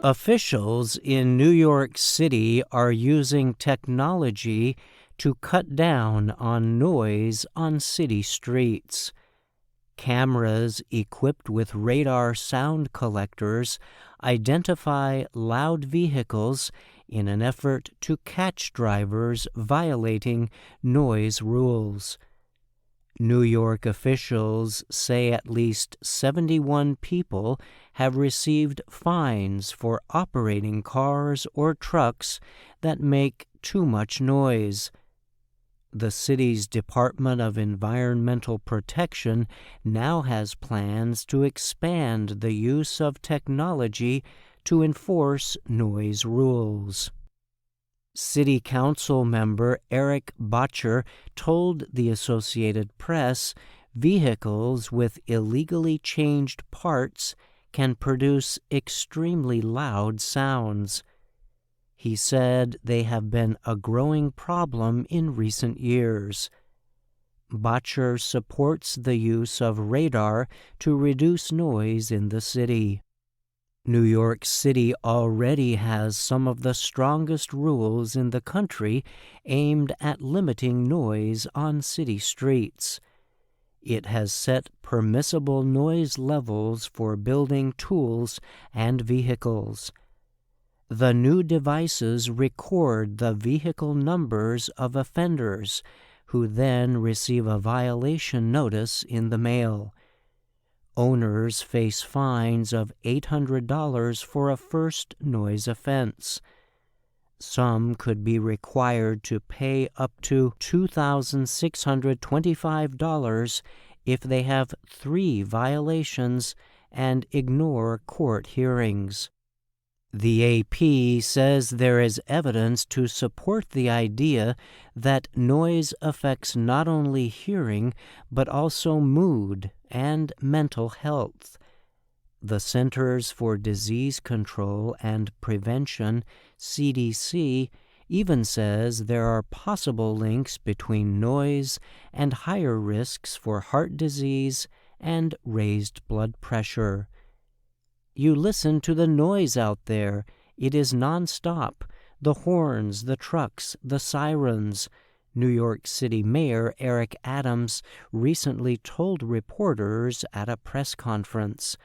Officials in New York City are using technology to cut down on noise on city streets. Cameras equipped with radar sound collectors identify loud vehicles in an effort to catch drivers violating noise rules. New York officials say at least 71 people have received fines for operating cars or trucks that make too much noise. The city's Department of Environmental Protection now has plans to expand the use of technology to enforce noise rules. City Council member Eric Bottcher told the Associated Press vehicles with illegally changed parts can produce extremely loud sounds. He said they have been a growing problem in recent years. Bottcher supports the use of radar to reduce noise in the city. New York City already has some of the strongest rules in the country aimed at limiting noise on city streets. It has set permissible noise levels for building tools and vehicles. The new devices record the vehicle numbers of offenders, who then receive a violation notice in the mail. Owners face fines of $800 for a first noise offense. Some could be required to pay up to $2,625 if they have 3 violations and ignore court hearings. The AP says there is evidence to support the idea that noise affects not only hearing but also mood and mental health. The Centers for Disease Control and Prevention, CDC, even says there are possible links between noise and higher risks for heart disease and raised blood pressure. You listen to the noise out there. It is nonstop. The horns, the trucks, the sirens. New York City Mayor Eric Adams recently told reporters at a press conference.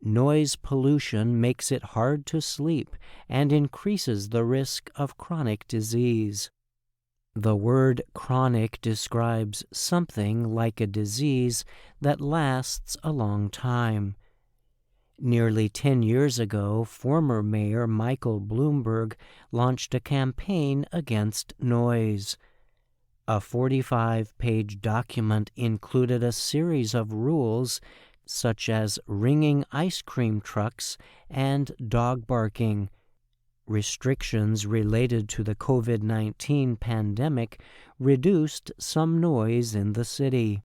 Noise pollution makes it hard to sleep and increases the risk of chronic disease. The word chronic describes something like a disease that lasts a long time. Nearly 10 years ago, former Mayor Michael Bloomberg launched a campaign against noise. A 45-page document included a series of rules such as ringing ice cream trucks and dog barking. Restrictions related to the COVID-19 pandemic reduced some noise in the city.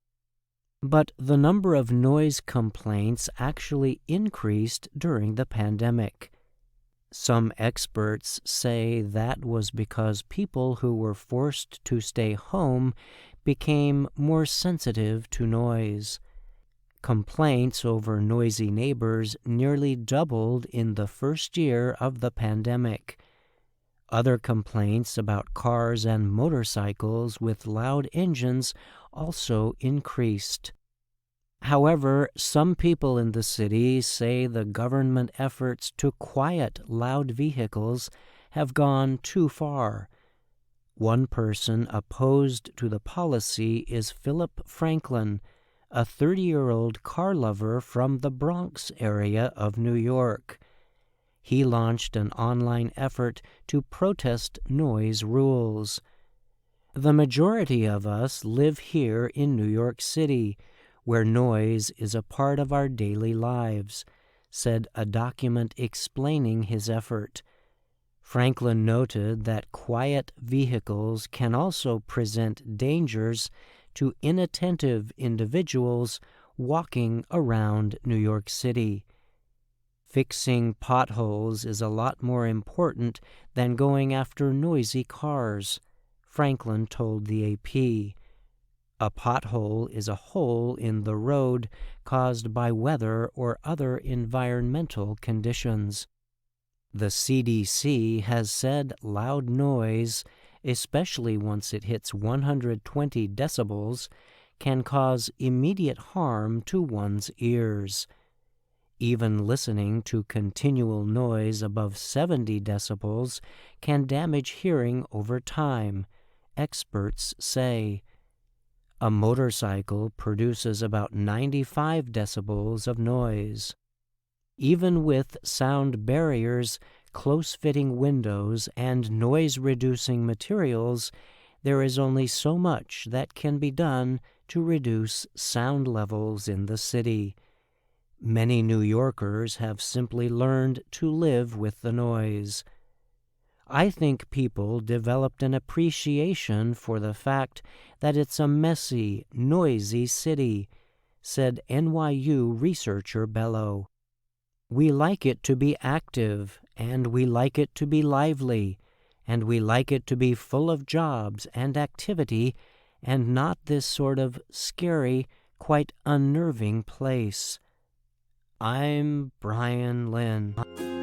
But the number of noise complaints actually increased during the pandemic. Some experts say that was because people who were forced to stay home became more sensitive to noise. Complaints over noisy neighbors nearly doubled in the first year of the pandemic. Other complaints about cars and motorcycles with loud engines also increased. However, some people in the city say the government efforts to quiet loud vehicles have gone too far. One person opposed to the policy is Philip Franklin, a 30-year-old car lover from the Bronx area of New York. He launched an online effort to protest noise rules. The majority of us live here in New York City, where noise is a part of our daily lives, said a document explaining his effort. Franklin noted that quiet vehicles can also present dangers to inattentive individuals walking around New York City. Fixing potholes is a lot more important than going after noisy cars, Franklin told the AP. A pothole is a hole in the road caused by weather or other environmental conditions. The CDC has said loud noise, especially once it hits 120 decibels, can cause immediate harm to one's ears. Even listening to continual noise above 70 decibels can damage hearing over time, experts say. A motorcycle produces about 95 decibels of noise. Even with sound barriers, close-fitting windows, and noise-reducing materials, there is only so much that can be done to reduce sound levels in the city. Many New Yorkers have simply learned to live with the noise. I think people developed an appreciation for the fact that it's a messy, noisy city, said NYU researcher Bello. We like it to be active, and we like it to be lively, and we like it to be full of jobs and activity, and not this sort of scary, quite unnerving place. I'm Brian Lynn.